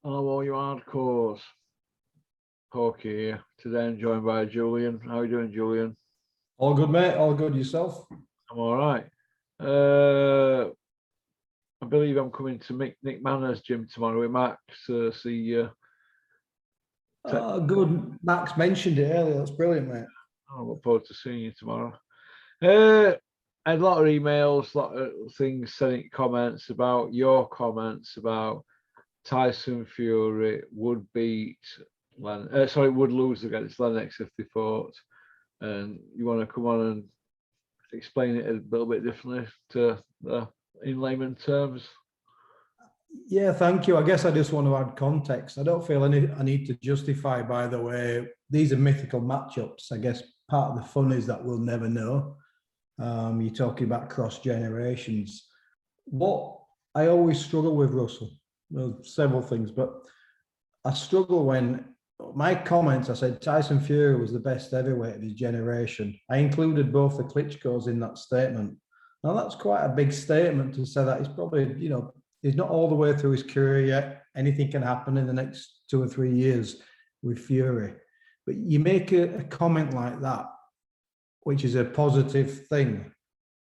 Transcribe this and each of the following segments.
Hello, all you hardcores. Porky here. Today I'm joined by Julian. How are you doing, Julian? All good, mate. All good yourself. I'm all right. I believe I'm coming to Nick Manners' gym tomorrow with Max. See you. Good. Max mentioned it earlier. That's brilliant, mate. I look forward to seeing you tomorrow. I had a lot of emails, a lot of things, sending comments about your comments about Tyson Fury would beat would lose against Lennox if they fought. And you want to come on and explain it a little bit differently to in layman terms? Yeah, thank you. I guess I just want to add context. I don't feel I need to justify, by the way, these are mythical matchups. I guess part of the fun is that we'll never know. You're talking about cross generations. What I always struggle with, Russell, well, several things, but I struggle when my comments, I said Tyson Fury was the best heavyweight of his generation. I included both the Klitschko's in that statement. Now, that's quite a big statement to say that he's probably, he's not all the way through his career yet. Anything can happen in the next 2 or 3 years with Fury. But you make a comment like that, which is a positive thing,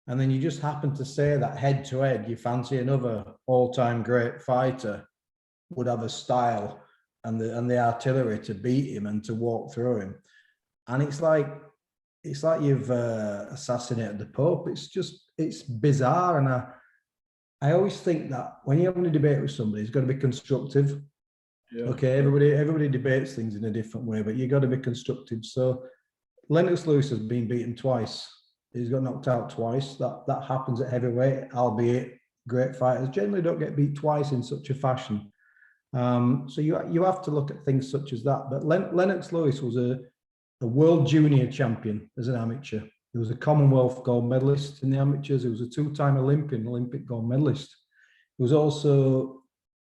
and then you just happen to say that head to head, you fancy another all-time great fighter would have a style and the artillery to beat him and to walk through him. And it's like you've assassinated the Pope. It's bizarre. And I always think that when you're having a debate with somebody, it's got to be constructive. Yeah. Okay, everybody debates things in a different way, but you got to be constructive. So Lennox Lewis has been beaten twice. He's got knocked out twice. That happens at heavyweight, albeit great fighters generally don't get beat twice in such a fashion. So you have to look at things such as that. But Lennox Lewis was a world junior champion as an amateur. He was a Commonwealth gold medalist in the amateurs. He was a 2-time Olympic gold medalist. He was also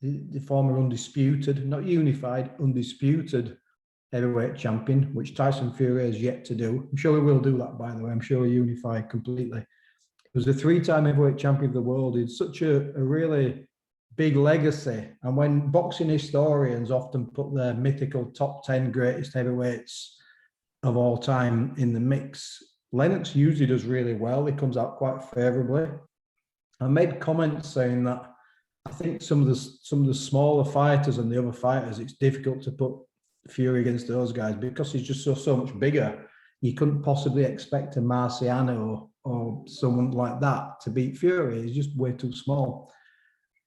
the former undisputed, not unified, undisputed heavyweight champion, which Tyson Fury has yet to do. I'm sure he will do that, by the way. I'm sure he'll unify completely. He was a 3-time heavyweight champion of the world. It's such a really big legacy. And when boxing historians often put their mythical top 10 greatest heavyweights of all time in the mix, Lennox usually does really well. He comes out quite favorably. I made comments saying that I think some of the smaller fighters and the other fighters, it's difficult to put Fury against those guys because he's just so much bigger. You couldn't possibly expect a Marciano or someone like that to beat Fury. He's just way too small.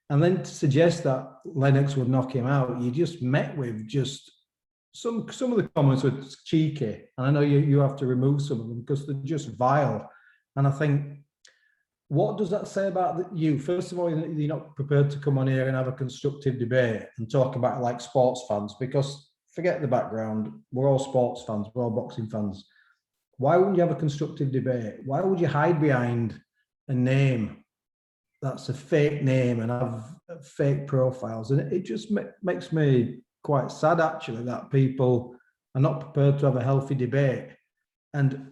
And then to suggest that Lennox would knock him out, you just met with just some of the comments were cheeky. And I know you have to remove some of them because they're just vile. And I think, what does that say about you? First of all, you're not prepared to come on here and have a constructive debate and talk about it like sports fans, because forget the background. We're all sports fans. We're all boxing fans. Why wouldn't you have a constructive debate? Why would you hide behind a name that's a fake name and have fake profiles? And it just makes me quite sad, actually, that people are not prepared to have a healthy debate. And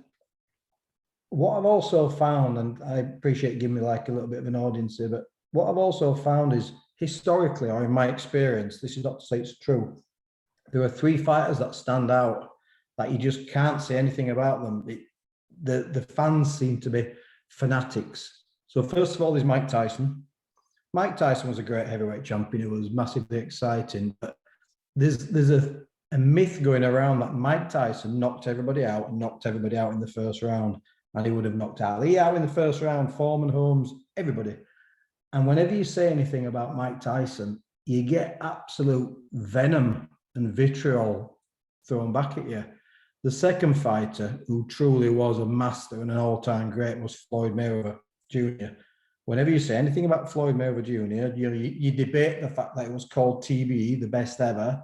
what I've also found, and I appreciate you giving me like a little bit of an audience here, but what I've also found is historically, or in my experience, this is not to say it's true, there are 3 fighters that stand out that you just can't say anything about them. The fans seem to be fanatics. So first of all, there's Mike Tyson. Mike Tyson was a great heavyweight champion. It was massively exciting. But there's a myth going around that Mike Tyson knocked everybody out in the first round. And he would have knocked Ali out in the first round, Foreman, Holmes, everybody. And whenever you say anything about Mike Tyson, you get absolute venom and vitriol thrown back at you. The second fighter who truly was a master and an all-time great was Floyd Mayweather Jr. Whenever you say anything about Floyd Mayweather Jr., you debate the fact that it was called TBE, the best ever,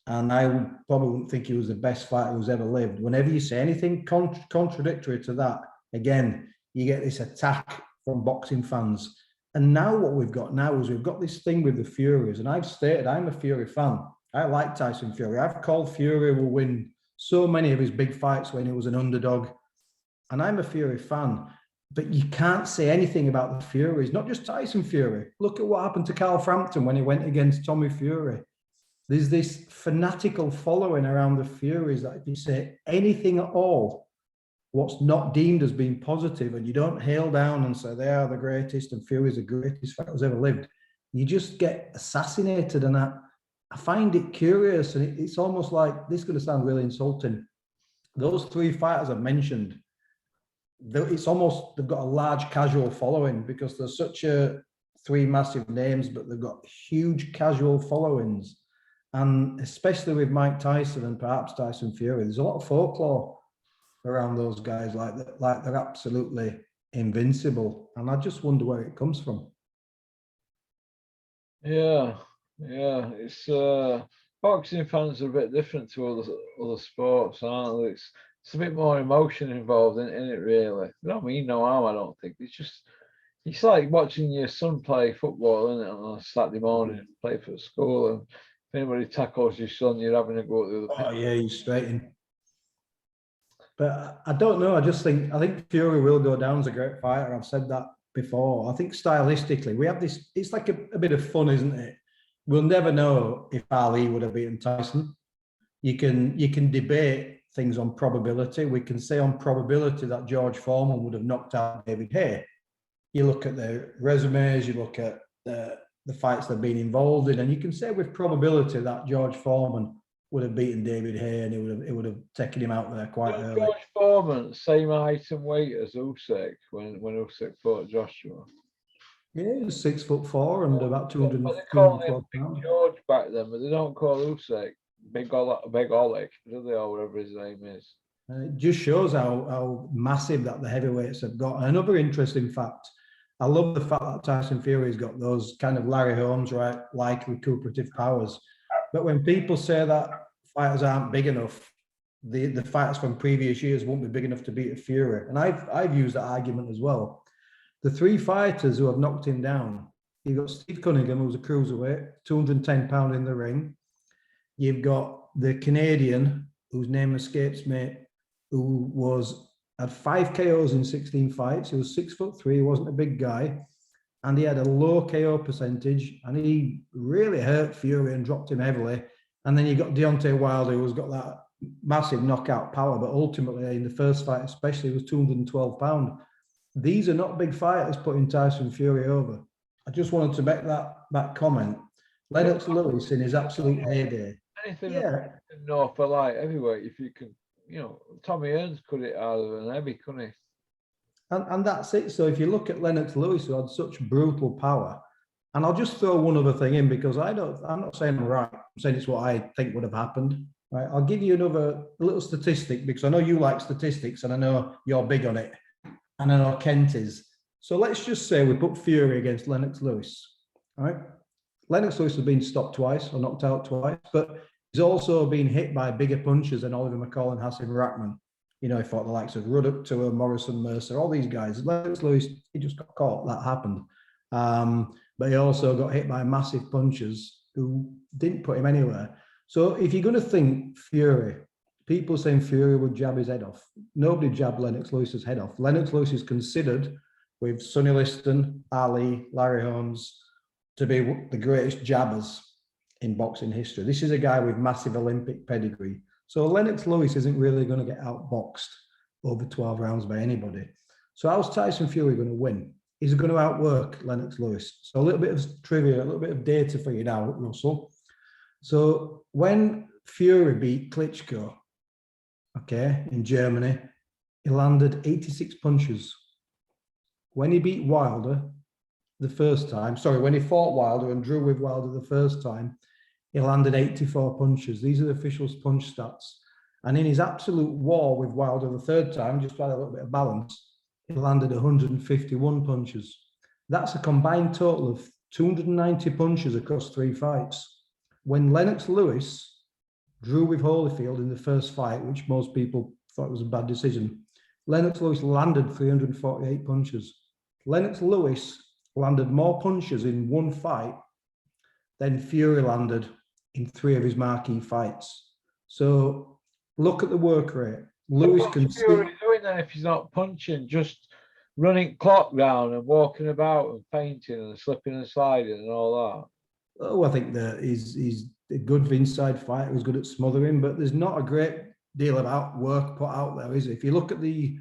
and I probably wouldn't think he was the best fighter who's ever lived. Whenever you say anything contradictory to that, again, you get this attack from boxing fans. And now what we've got now is we've got this thing with the Furies, and I've stated I'm a Fury fan. I like Tyson Fury. I've called Fury will win so many of his big fights when he was an underdog, and I'm a Fury fan. but you can't say anything about the Furies, not just Tyson Fury. Look at what happened to Carl Frampton when he went against Tommy Fury. There's this fanatical following around the Furies that if you say anything at all, what's not deemed as being positive, and you don't hail down and say they are the greatest and Fury's the greatest fighter who's ever lived, you just get assassinated. And I find it curious, and it's almost like, this is going to sound really insulting. Those three fighters I've mentioned, it's almost, they've got a large casual following because they're such three massive names, but they've got huge casual followings. And especially with Mike Tyson and perhaps Tyson Fury, there's a lot of folklore around those guys, like they're absolutely invincible. And I just wonder where it comes from. Yeah, it's boxing fans are a bit different to other sports, aren't they? It's a bit more emotion involved in it, really. They don't mean no harm, I don't think. It's like watching your son play football, isn't it, on a Saturday morning, play for school, and if anybody tackles your son, you're having to go to the other. Oh yeah, he's straight in. But I don't know. I think Fury will go down as a great fighter. I've said that before. I think stylistically, we have this. It's like a bit of fun, isn't it? We'll never know if Ali would have beaten Tyson. You can debate things on probability. We can say on probability that George Foreman would have knocked out David Haye. You look at their resumes, you look at the fights they've been involved in, and you can say with probability that George Foreman would have beaten David Haye, and it would have taken him out there quite early. George Foreman, same height and weight as Usyk when Usyk fought Joshua. Yeah, he was 6'4" and about 200. They call him Big George back then, but they don't call Usyk Big Oleg, do they, or whatever his name is. It just shows how massive that the heavyweights have got. And another interesting fact, I love the fact that Tyson Fury's got those kind of Larry Holmes, right, like recuperative powers. But when people say that fighters aren't big enough, the fighters from previous years won't be big enough to beat a Fury. And I've used that argument as well. The three fighters who have knocked him down, you've got Steve Cunningham, who's a cruiserweight, 210 pound in the ring. You've got the Canadian, whose name escapes me, who had 5 KOs in 16 fights. He was 6'3", he wasn't a big guy, and he had a low KO percentage, and he really hurt Fury and dropped him heavily. And then you got Deontay Wilder, who's got that massive knockout power, but ultimately in the first fight especially, was 212 pound. These are not big fighters putting Tyson Fury over. I just wanted to make that comment. Lennox Lewis in his absolute heyday. Anything no for light heavyweight, if you can, Tommy Hearns could it out of an heavy, couldn't he? And that's it. So if you look at Lennox Lewis, who had such brutal power, and I'll just throw one other thing in because I'm not saying I'm right. I'm saying it's what I think would have happened. Right? I'll give you a little statistic because I know you like statistics and I know you're big on it, and I know Kent is. So let's just say we put Fury against Lennox Lewis. All right. Lennox Lewis has been stopped twice or knocked out twice, but he's also been hit by bigger punches than Oliver McCall and Hassan Rahman. He fought the likes of Ruddock, Tour, Morrison, Mercer, all these guys. Lennox Lewis, he just got caught. That happened. But he also got hit by massive punches who didn't put him anywhere. So if you're going to think Fury, people saying Fury would jab his head off. Nobody jabbed Lennox Lewis's head off. Lennox Lewis is considered, with Sonny Liston, Ali, Larry Holmes, to be the greatest jabbers in boxing history. This is a guy with massive Olympic pedigree. So Lennox Lewis isn't really going to get outboxed over 12 rounds by anybody. So how's Tyson Fury going to win? He's going to outwork Lennox Lewis. So a little bit of trivia, a little bit of data for you now, Russell. So when Fury beat Klitschko, in Germany, he landed 86 punches. When he beat Wilder the first time, when he fought Wilder and drew with Wilder the first time, he landed 84 punches. These are the official punch stats. And in his absolute war with Wilder the third time, just to add a little bit of balance, he landed 151 punches. That's a combined total of 290 punches across 3 fights. When Lennox Lewis drew with Holyfield in the first fight, which most people thought was a bad decision, Lennox Lewis landed 348 punches. Lennox Lewis landed more punches in one fight than Fury landed in 3 of his marquee fights. So look at the work rate. Lewis can Fury doing that if he's not punching, just running clock down and walking about and fainting and slipping and sliding and all Oh, I think that he's a good inside fighter. He's good at smothering, but there's not a great deal of work put out there, is it? If you look at the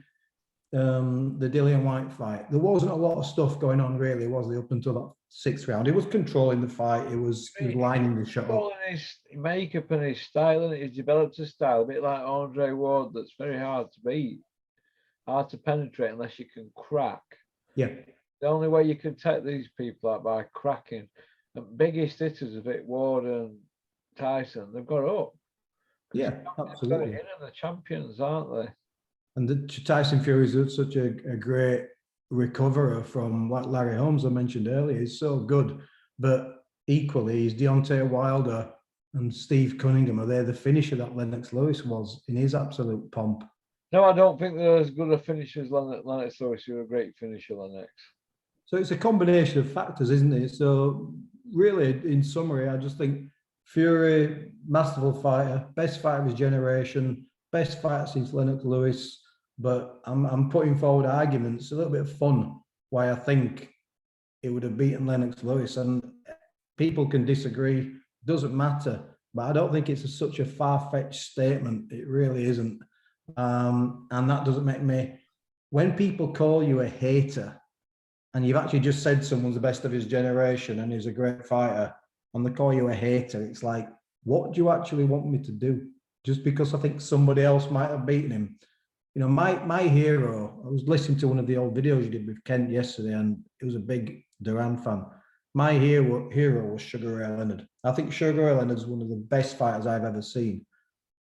Dillian Whyte fight, there wasn't a lot of stuff going on, really, was there, up until that sixth round? He was controlling the fight. He was lining the shot up. His makeup and his style, and he's developed a style a bit like Andre Ward that's very hard to beat, hard to penetrate unless you can crack. Yeah. The only way you can take these people out by cracking. The biggest hitters of it, Ward and Tyson, they've got up. Yeah, absolutely. They're the champions, aren't they? And Tyson Fury is such a great recoverer from, like Larry Holmes I mentioned earlier. He's so good, but equally, he's Deontay Wilder and Steve Cunningham. Are they the finisher that Lennox Lewis was in his absolute pomp? No, I don't think they're as good a finisher as Lennox Lewis. You're a great finisher, Lennox. So it's a combination of factors, isn't it? So really, in summary, I just think Fury, masterful fighter, best fighter of his generation, best fighter since Lennox Lewis. But I'm putting forward arguments, a little bit of fun, why I think it would have beaten Lennox Lewis. And people can disagree, doesn't matter. But I don't think it's such a far-fetched statement. It really isn't. And that doesn't make me, when people call you a hater, and you've actually just said someone's the best of his generation and he's a great fighter, and they call you a hater, it's like, what do you actually want me to do? Just because I think somebody else might have beaten him. You know, my hero, I was listening to one of the old videos you did with Kent yesterday, and he was a big Duran fan. My hero was Sugar Ray Leonard. I think Sugar Ray Leonard is one of the best fighters I've ever seen.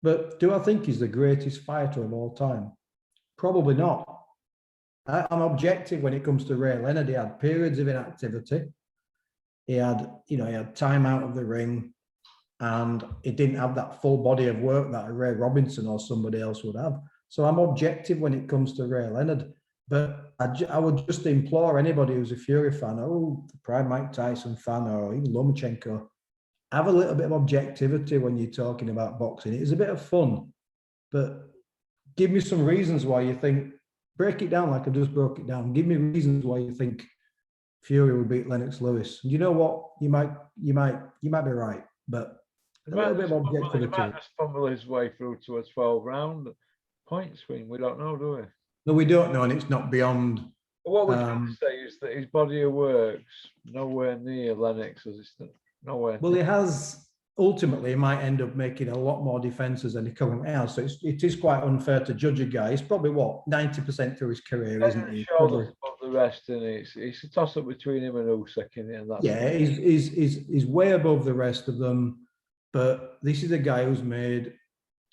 But do I think he's the greatest fighter of all time? Probably not. I'm objective when it comes to Ray Leonard. He had periods of inactivity. He had time out of the ring, and he didn't have that full body of work that a Ray Robinson or somebody else would have. So I'm objective when it comes to Ray Leonard. But I would just implore anybody who's a Fury fan, or the prime Mike Tyson fan, or even Lomachenko, have a little bit of objectivity when you're talking about boxing. It is a bit of fun, but give me some reasons why you think, break it down like I just broke it down. Give me reasons why you think Fury would beat Lennox Lewis. And you know what? You might be right, but a little bit of objectivity. He might just fumble his way through to a 12-round point swing. We don't know, do we? No, we don't know, and it's not beyond. But what we're trying to say is that his body of work's nowhere near Lennox's. Nowhere. Well, he has. Ultimately, he might end up making a lot more defenses than he currently has. So it is quite unfair to judge a guy. He's probably 90% through his career, isn't he? Shoulders above the rest, and it's a toss up between him and Usyk, and that's he's way above the rest of them. But this is a guy who's made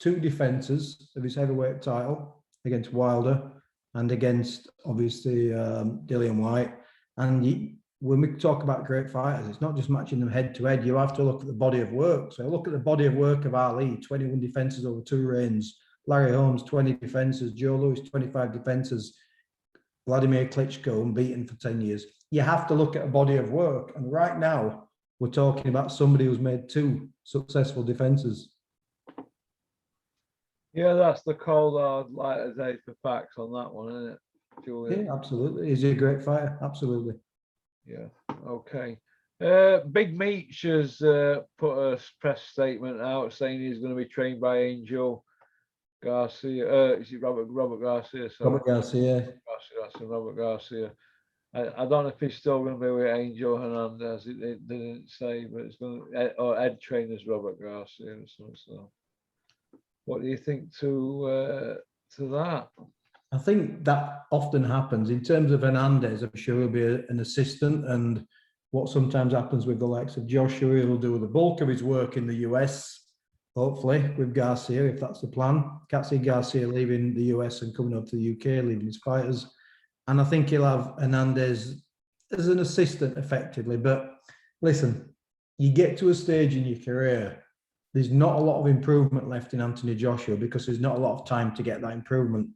2 defenses of his heavyweight title against Wilder and against obviously Dillian Whyte. And when we talk about great fighters, it's not just matching them head to head. You have to look at the body of work. So look at the body of work of Ali, 21 defenses over 2 reigns. Larry Holmes, 20 defenses. Joe Louis, 25 defenses. Vladimir Klitschko, unbeaten for 10 years. You have to look at a body of work. And right now, we're talking about somebody who's made 2 successful defenses. Yeah, that's the cold hard light as day for facts on that one, isn't it, Julian? Yeah, absolutely. Is he a great fighter? Absolutely. Yeah. Okay. Big Meech has put a press statement out saying he's going to be trained by Angel Garcia. Is it Robert Garcia? Sorry. Robert Garcia. Robert Garcia. I don't know if he's still going to be with Angel Hernandez. It didn't say, but it's going to, or Ed trainers Robert Garcia or something. So, what do you think to that? I think that often happens. In terms of Hernandez, I'm sure he'll be an assistant, and what sometimes happens with the likes of Joshua, he'll do the bulk of his work in the US, hopefully, with Garcia, if that's the plan. Can't see Garcia leaving the US and coming up to the UK, leaving his fighters. And I think he'll have Hernandez as an assistant, effectively. But listen, you get to a stage in your career, there's not a lot of improvement left in Anthony Joshua because there's not a lot of time to get that improvement.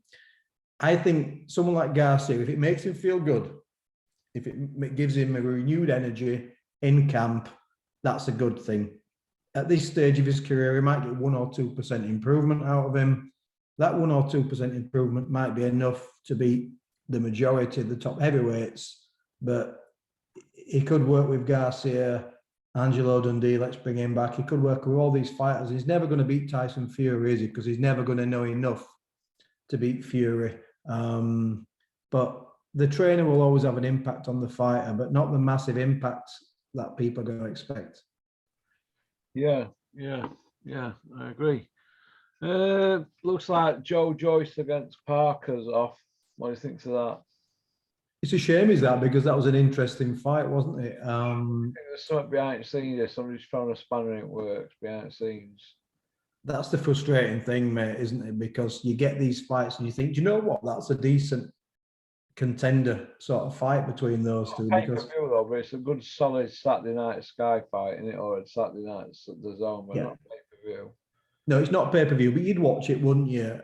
I think someone like Garcia, if it makes him feel good, if it gives him a renewed energy in camp, that's a good thing. At this stage of his career, he might get 1 or 2% improvement out of him. That 1 or 2% improvement might be enough to beat the majority of the top heavyweights, but he could work with Garcia, Angelo Dundee, let's bring him back. He could work with all these fighters. He's never going to beat Tyson Fury, is he? Because he's never going to know enough to beat Fury. But the trainer will always have an impact on the fighter, but not the massive impact that people are going to expect. Yeah, I agree. Looks like Joe Joyce against Parker's off. What do you think of that? It's a shame, is that, because that was an interesting fight, wasn't it? There's something behind the scenes there. Somebody's found a spanner in it works behind the scenes. That's the frustrating thing, mate, isn't it? Because you get these fights and you think, do you know what? That's a decent contender sort of fight between those two. Because though, but it's a good solid Saturday night Sky fight, isn't it? Or a Saturday night at the Zone, but not pay-per-view. No, it's not pay-per-view, but you'd watch it, wouldn't you?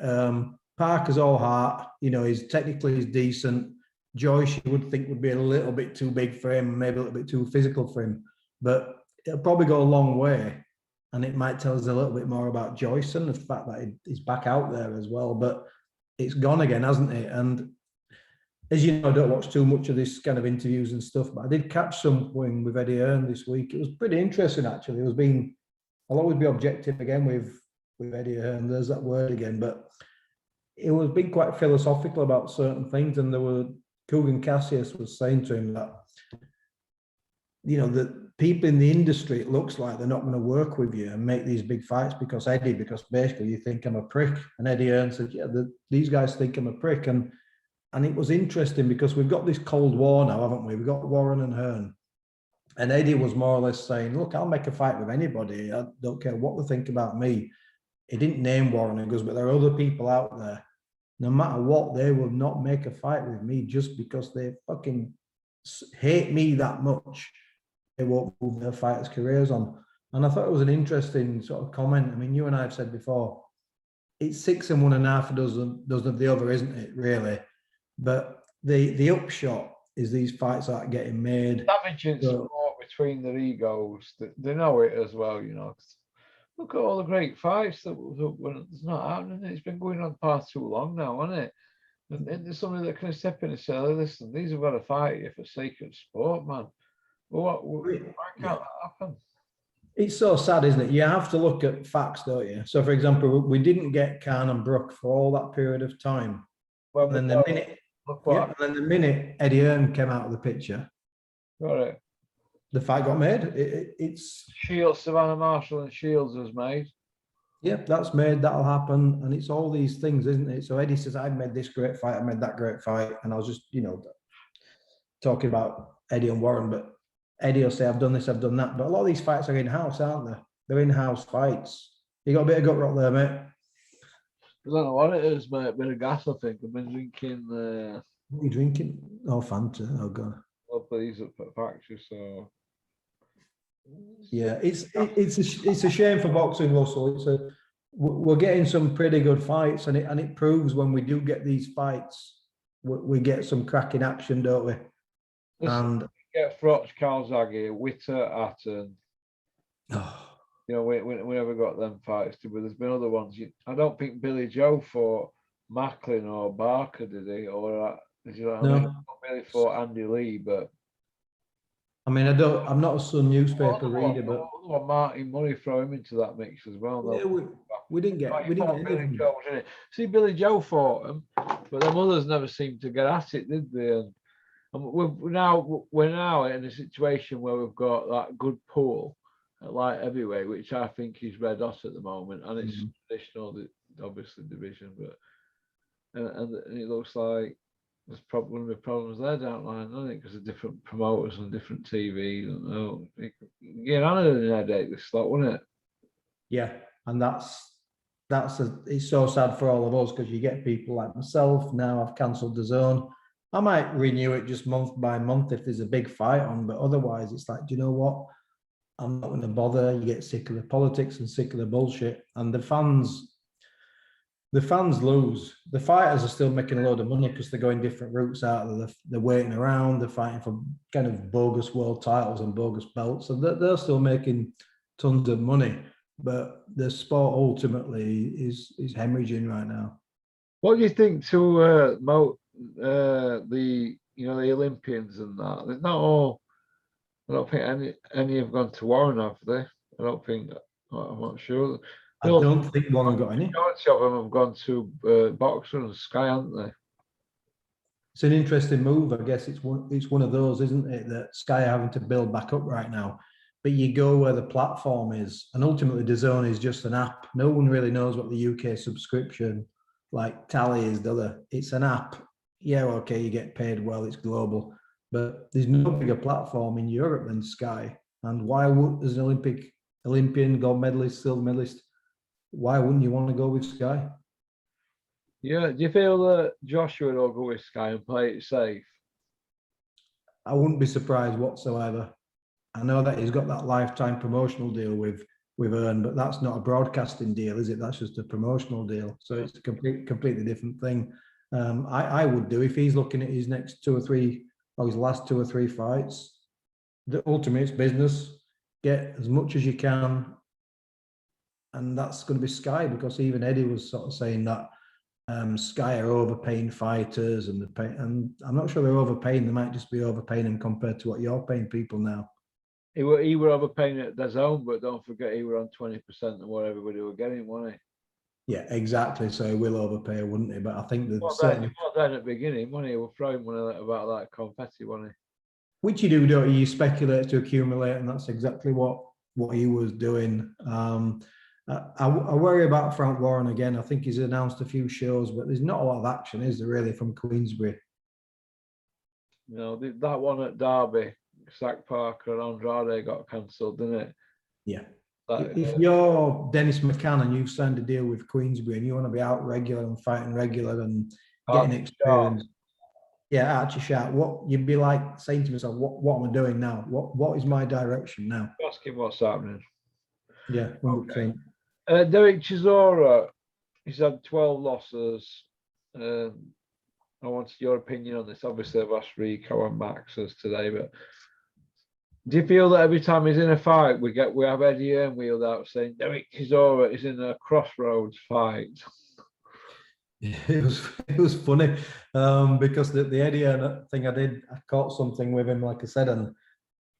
Parker's all heart, he's technically decent. Joyce, you would think, would be a little bit too big for him, maybe a little bit too physical for him, but it'll probably go a long way. And it might tell us a little bit more about Joyce and the fact that he's back out there as well. But it's gone again, hasn't it? And as you know, I don't watch too much of this kind of interviews and stuff, but I did catch something with Eddie Hearn this week. It was pretty interesting, actually. I'll always be objective again with Eddie Hearn. There's that word again, but it was being quite philosophical about certain things. And Kugan Cassius was saying to him that, the people in the industry, it looks like they're not going to work with you and make these big fights because basically you think I'm a prick. And Eddie Hearn said, yeah, these guys think I'm a prick. And it was interesting because we've got this Cold War now, haven't we? We've got Warren and Hearn. And Eddie was more or less saying, look, I'll make a fight with anybody. I don't care what they think about me. He didn't name Warren and goes, but there are other people out there. No matter what, they will not make a fight with me just because they fucking hate me that much. They won't move their fighters' careers on. And I thought it was an interesting sort of comment. I mean, you and I have said before, it's 6 and 1.5 dozen of the other, isn't it, really? But the upshot is these fights aren't getting made. Damaging sport between their egos. They know it as well, Look at all the great fights that it's not happening. It's been going on far too long now, hasn't it? And there's somebody that can step in and say, listen, these have got to fight you for sake of sport, man. Well, why can't that happen? It's so sad, isn't it? You have to look at facts, don't you? So, for example, we didn't get Khan and Brook for all that period of time. Well, and then the minute Eddie Hearn came out of the picture, got it. The fight got made. It's Shields, Savannah Marshall and Shields was made. Yeah, that's made. That'll happen. And it's all these things, isn't it? So Eddie says, I made this great fight. I made that great fight. And I was just, talking about Eddie and Warren, but Eddie will say, I've done this, I've done that. But a lot of these fights are in-house, aren't they? They're in-house fights. You got a bit of gut rot there, mate. I don't know what it is, mate. A bit of gas, I think. I've been drinking. What are you drinking? Oh, Fanta. Oh, God. Well, these at the factory, so. Yeah, it's a shame for boxing, Russell. We're getting some pretty good fights, and it proves when we do get these fights, we get some cracking action, don't we? Listen, and get Froch, Calzaghe, Witter, Atten. We never got them fights, but there's been other ones. I don't think Billy Joe fought Macklin or Barker, did he? Or did you know what I mean? Billy fought Andy Lee, but. I mean, I'm not a Sun newspaper reader, but Martin Murray throw him into that mix as well. Yeah, we didn't get anything. See, Billy Joe fought him, but them others never seemed to get at it, did they? And we're now in a situation where we've got that good pool at light heavyweight, which I think is red hot at the moment, and it's traditional, obviously division, but and it looks like. There's probably one of the problems there down the line, isn't it? Because of different promoters and different TV. I know an headache this slot, wasn't it? Yeah, and it's so sad for all of us because you get people like myself now. I've cancelled the Zone. I might renew it just month by month if there's a big fight on, but otherwise it's like, do you know what? I'm not going to bother. You get sick of the politics and sick of the bullshit, and the fans lose. The fighters are still making a load of money because they're going different routes out. They're waiting around. They're fighting for kind of bogus world titles and bogus belts. So they're still making tons of money. But the sport ultimately is hemorrhaging right now. What do you think to the the Olympians and that. They're not all. I don't think any have gone to Warren, have they? I don't think. I'm not sure. I don't think one got any. Majority of them have gone to Boxer and Sky, haven't they? It's an interesting move. I guess it's one of those, isn't it, that Sky are having to build back up right now. But you go where the platform is, and ultimately DAZN is just an app. No one really knows what the UK subscription like tally is, do they? It's an app. Yeah, okay, you get paid well, it's global, but there's no bigger platform in Europe than Sky. And why would, as an Olympian, gold medalist, silver medalist, why wouldn't you want to go with Sky? Yeah. Do you feel that Joshua will go with Sky and play it safe? I wouldn't be surprised whatsoever. I know that he's got that lifetime promotional deal with Earn, but that's not a broadcasting deal, is it? That's just a promotional deal. So it's a completely different thing. I would do if he's looking at his next 2 or 3, or his last 2 or 3 fights. The ultimate business, get as much as you can, and that's going to be Sky, because even Eddie was sort of saying that Sky are overpaying fighters, and I'm not sure they're overpaying. They might just be overpaying them compared to what you're paying people now. He were overpaying at DAZN, but don't forget he were on 20% of what everybody were getting, wasn't he? Yeah, exactly. So he will overpay, wouldn't he? But I think that certainly not then at the beginning, wasn't he? He was throwing money about that confetti, wasn't he? Which you do, don't you? You speculate to accumulate, and that's exactly what he was doing. I worry about Frank Warren again. I think he's announced a few shows, but there's not a lot of action, is there, really, from Queensbury? No, that one at Derby, Zach Parker and Andrade got cancelled, didn't it? Yeah. If you're Dennis McCann and you've signed a deal with Queensbury and you want to be out regular and fighting regular and getting experience, yeah, Archie Sharp, what you'd be like saying to yourself, what am I doing now? What is my direction now? Ask him what's happening. Yeah, 100%. Okay. Derek Chisora, he's had 12 losses. I wanted your opinion on this. Obviously, I've asked Rico and Max's today, but do you feel that every time he's in a fight, we have Eddie Earn wheeled out saying Derek Chisora is in a crossroads fight? It was funny because the Eddie Earn thing I caught something with him, like I said, and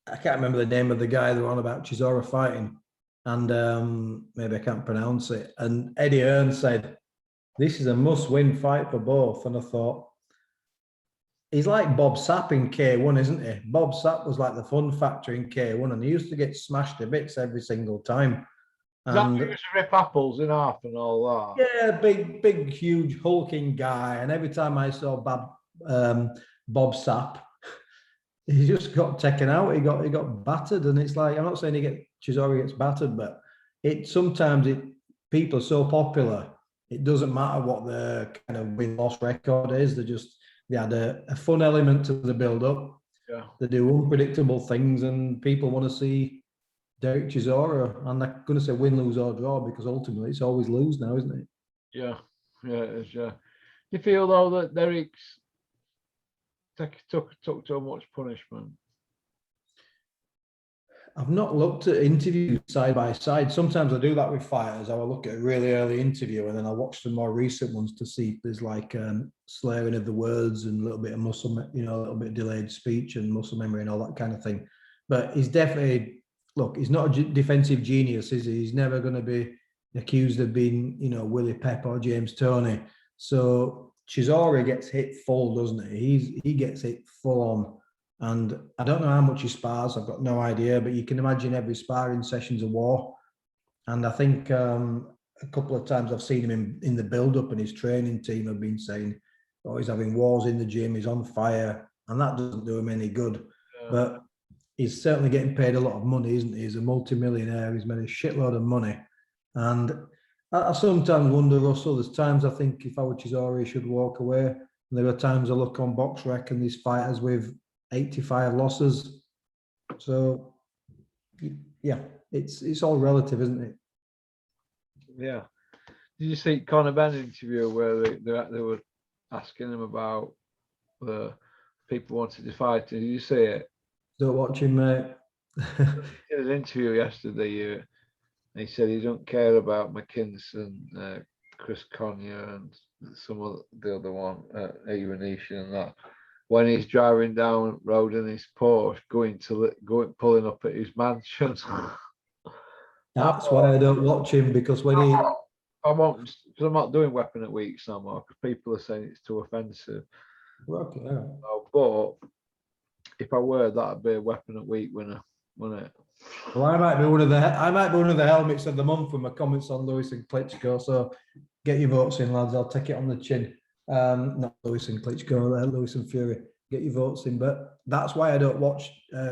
I can't remember the name of the guy they were on about Chisora fighting, and maybe I can't pronounce it. And Eddie Earn said, "This is a must-win fight for both." And I thought, he's like Bob Sapp in K1, isn't he? Bob Sapp was like the fun factor in K1, and he used to get smashed to bits every single time. And he used to rip apples in half and all that. Yeah, big, huge, hulking guy. And every time I saw Bob Sapp, he just got taken out. He got battered, and it's like, I'm not saying Chisora gets battered, but sometimes people are so popular, it doesn't matter what the kind of win-loss record is. They had a fun element to the build-up. Yeah. They do unpredictable things, and people want to see Derek Chisora, and I'm going to say win, lose, or draw, because ultimately it's always lose now, isn't it? Yeah, it is. Yeah. Do you feel though that Derek's took too much punishment? I've not looked at interviews side by side. Sometimes I do that with fighters. I will look at a really early interview and then I'll watch some more recent ones to see if there's like slurring of the words and a little bit of muscle, a little bit of delayed speech and muscle memory and all that kind of thing. But he's definitely, look, he's not a defensive genius, is he? He's never going to be accused of being, Willie Pep or James Toney. So Chisora gets hit full, doesn't he? He gets hit full on. And I don't know how much he spars. I've got no idea, but you can imagine every sparring session's a war. And I think a couple of times I've seen him in the build-up, and his training team have been saying, "Oh, he's having wars in the gym. He's on fire," and that doesn't do him any good. Yeah. But he's certainly getting paid a lot of money, isn't he? He's a multi-millionaire. He's made a shitload of money, and I sometimes wonder, Russell. There's times I think if I were Chisora, he should walk away. And there are times I look on BoxRec and these fighters with 85 losses. So, yeah, it's all relative, isn't it? Yeah. Did you see Conor Benn interview where they were asking him about the people wanted to fight? Did you see it? Don't watch him, mate. In his interview yesterday, he said he don't care about McKinson, Chris Conyer, and some of the other one, Evanesian and that. When he's driving down road in his Porsche, pulling up at his mansion. That's why I don't watch him, because when he, I won't, because I'm not doing Weapon at Weeks no more, because people are saying it's too offensive. okay, yeah. But if I were, that'd be a Weapon at Week winner, wouldn't it? Well, I might be one of the helmets of the month for my comments on Lewis and Klitschko. So get your votes in, lads. I'll take it on the chin. Not Lewis and Klitschko, Lewis and Fury. Get your votes in. But that's why I don't watch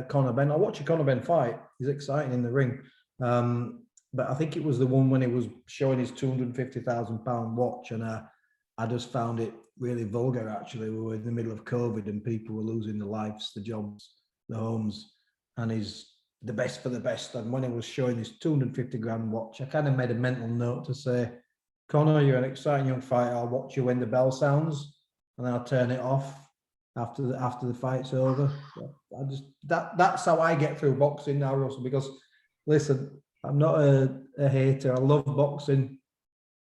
Conor Benn. I watch a Conor Benn fight. He's exciting in the ring. But I think it was the one when he was showing his £250,000 watch, and I just found it really vulgar. Actually, we were in the middle of COVID, and people were losing their lives, the jobs, the homes, and he's the best for the best. And when he was showing his 250 grand watch, I kind of made a mental note to say, Conor, you're an exciting young fighter. I'll watch you when the bell sounds, and then I'll turn it off after the fight's over. I just that's how I get through boxing now, Russell. Because listen, I'm not a hater. I love boxing.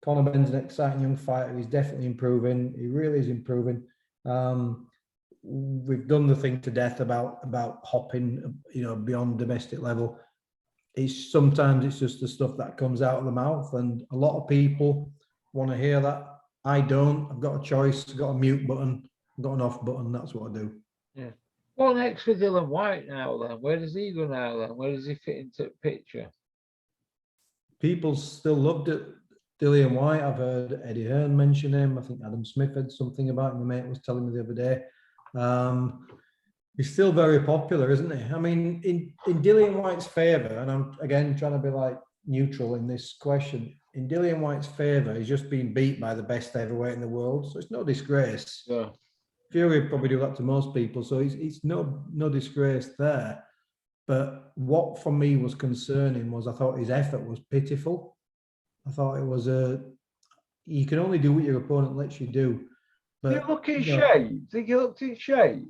Conor Benn's an exciting young fighter. He's definitely improving. He really is improving. We've done the thing to death about hopping, beyond domestic level. Sometimes it's just the stuff that comes out of the mouth, and a lot of people want to hear that. I don't. I've got a choice. I've got a mute button. I've got an off button. That's what I do. Yeah. Well, next for Dillian Whyte now then. Where does he go now then? Where does he fit into the picture? People still loved it. Dillian Whyte. I've heard Eddie Hearn mention him. I think Adam Smith had something about him. My mate was telling me the other day. He's still very popular, isn't he? I mean, in Dillian Whyte's favour, and I'm again trying to be like neutral in this question. In Dillian Whyte's favour, he's just been beat by the best heavyweight in the world, so it's no disgrace. Yeah. Fury would probably do that to most people, so it's no disgrace there. But what for me was concerning was I thought his effort was pitiful. I thought it was you can only do what your opponent lets you do. But you look in shape. Think he looked in shape?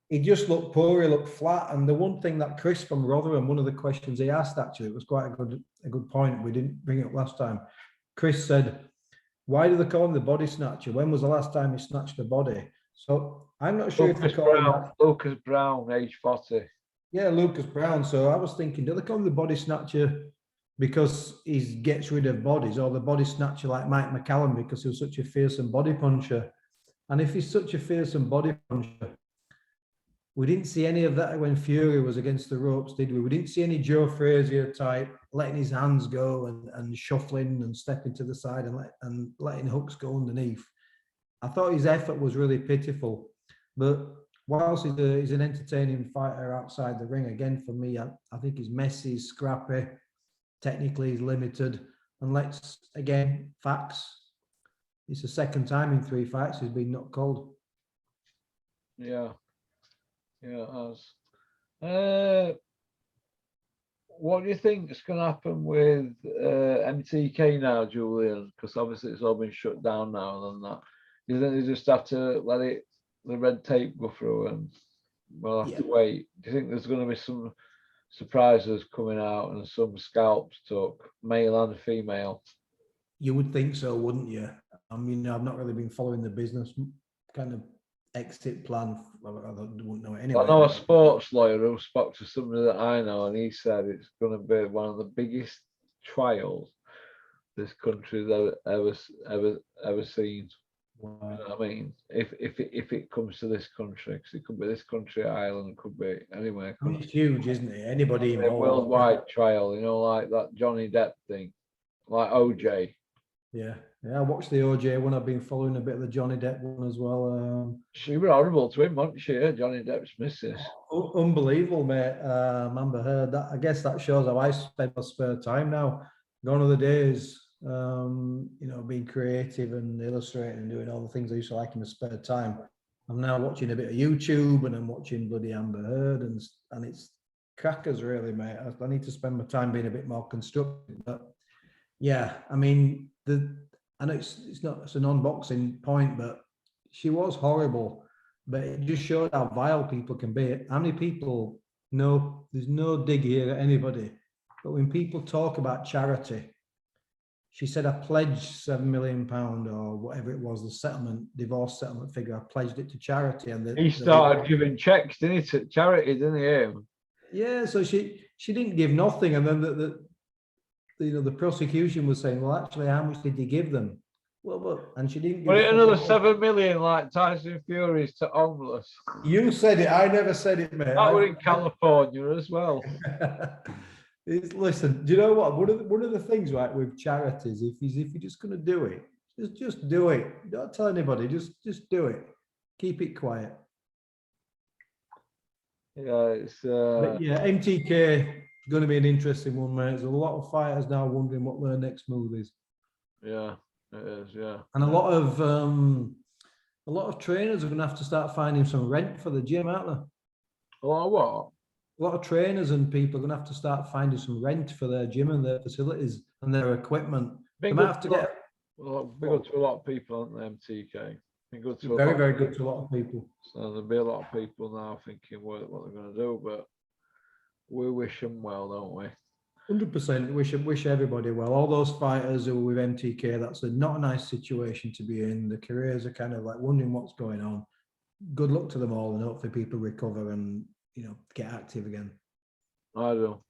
He just looked poor. He looked flat. And the one thing that Chris from Rotherham, one of the questions he asked, actually, it was quite a good point. We didn't bring it up last time. Chris said, "Why do they call him the body snatcher? When was the last time he snatched a body?" So I'm not sure if they call him that. Lucas Brown, age 40. Yeah, Lucas Brown. So I was thinking, do they call him the body snatcher because he gets rid of bodies, or the body snatcher like Mike McCallum because he was such a fearsome body puncher? And if he's such a fearsome body puncher, we didn't see any of that when Fury was against the ropes, did we? We didn't see any Joe Frazier type letting his hands go and shuffling and stepping to the side and letting hooks go underneath. I thought his effort was really pitiful. But whilst he's an entertaining fighter outside the ring, again, for me, I think he's messy, he's scrappy, technically he's limited. And facts. It's the second time in 3 fights he's been knocked cold. Yeah, it has. What do you think is going to happen with MTK now, Julian? Because obviously it's all been shut down now and that. Do you think they just have to let the red tape go through, and we'll have to wait? Do you think there's going to be some surprises coming out and some scalps took, male and female? You would think so, wouldn't you? I mean, I've not really been following the business kind of exit plan. I wouldn't know it anyway. I know a sports lawyer who spoke to somebody that I know, and he said it's going to be one of the biggest trials this country's ever seen. Wow. You know what I mean? If it comes to this country, because it could be this country, Ireland, could be anywhere. I mean, it's huge, isn't it? Anybody involved. A worldwide trial, like that Johnny Depp thing, like OJ. Yeah, I watched the OJ one. I've been following a bit of the Johnny Depp one as well. She was horrible to him, wasn't she? Johnny Depp's missus. Unbelievable, mate. Amber Heard. I guess that shows how I spend my spare time now. Gone are the days, being creative and illustrating and doing all the things I used to like in my spare time. I'm now watching a bit of YouTube, and I'm watching bloody Amber Heard, and it's crackers, really, mate. I need to spend my time being a bit more constructive. But yeah, I mean, I know it's a non-boxing point, but she was horrible. But it just showed how vile people can be. How many people know there's no dig here at anybody, but when people talk about charity, she said, I pledged £7 million or whatever it was, the settlement, divorce settlement figure. I pledged it to charity. And He started giving checks, didn't he, to charity, didn't he? yeah, so she didn't give nothing. And then the prosecution was saying, well, actually, how much did you give them? Well, and she didn't give But another fucking- 7 million like Tyson Fury's to homeless. You said it, I never said it, mate. That were in California as well. Listen, do you know what? One of the things, right, with charities, if you're just going to do it, just do it. Don't tell anybody. Just do it. Keep it quiet. Yeah, it's But yeah, MTK is going to be an interesting one, mate. There's a lot of fighters now wondering what their next move is. yeah, it is, yeah. And a lot of trainers are going to have to start finding some rent for the gym, aren't they? A lot of what? A lot of trainers and people are going to have to start finding some rent for their gym and their facilities and their equipment. They Been might good have to to get been good to a lot of people, aren't they, MTK? Been good to a very, lot very of good people. to a lot of people. So there'll be a lot of people now thinking what they're going to do, but we wish them well, don't we? 100%. Wish everybody well. All those fighters who are with MTK, that's not a nice situation to be in. The careers are kind of like wondering what's going on. Good luck to them all, and hopefully people recover and get active again. I do.